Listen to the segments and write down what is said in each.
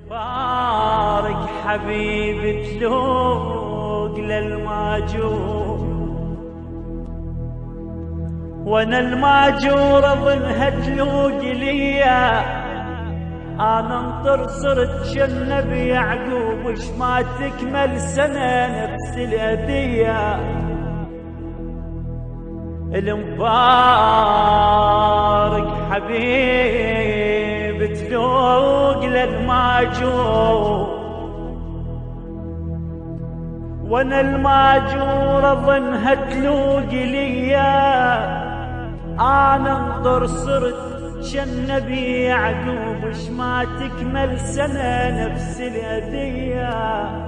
بارك حبيبي تلوق للماجور، وانا الماجور اظنها تلوق ليا. انا انطر صرت شنبي يعقوب وش ما تكمل سنه نفس الاذيه. المبارك حبيبي تلوق للماجور، وانا الماجور اظنها تلوق ليا. انا انطر صرت شنبي يعقوب وش ما تكمل سنه نفس الاذيه.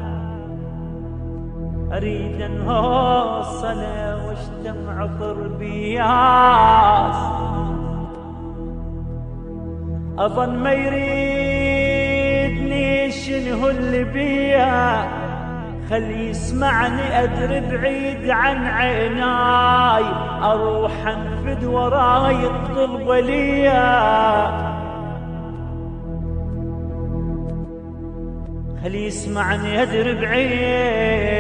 اريد انوصله واشتم عطر بياس، اظن ما يريدني شنو اللي بيا. خلي يسمعني ادري بعيد عن عيناي، اروح انفد وراي الطلب ليا. خلي يسمعني ادري بعيد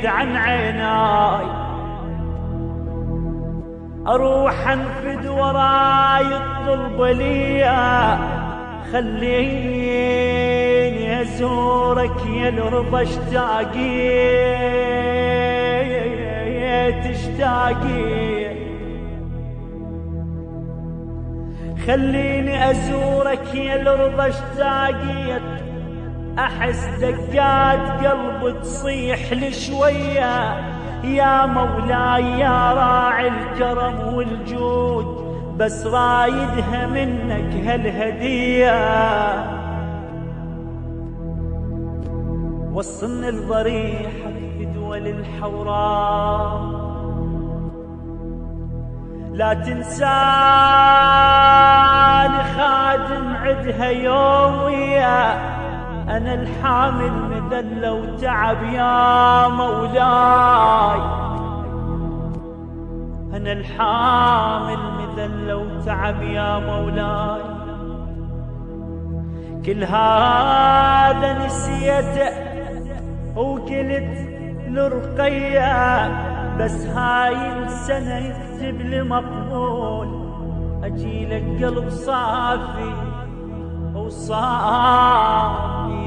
عن عيناي، اروح انفد وراي الطلب ليا. خليني ازورك يا الرضا اشتاقي تشتاقي. خليني ازورك يا الرضا اشتاقي، احس دقات قلب تصيح لشويه. يا مولاي يا راعي الكرم والجود، بس رايدها منك هالهديه. وصلني الضريحه في دول الحوراء، لا تنساني خادم عدها يومية. أنا الحامل مذلة وتعب يا مولاي، أنا الحامل مذلة وتعب يا مولاي. كل هذا نسيته وقلت لرقية، بس هاي السنة يكتب لي مقبول. أجيلك قلب صافي وصافي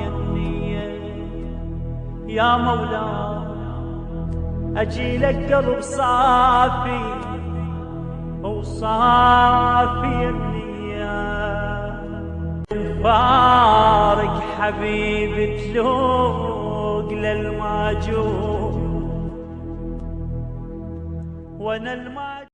النية يا مولاي. أجيلك قلب صافي وصافي النية. مبارك حبيبي تلوق للماجور، وانا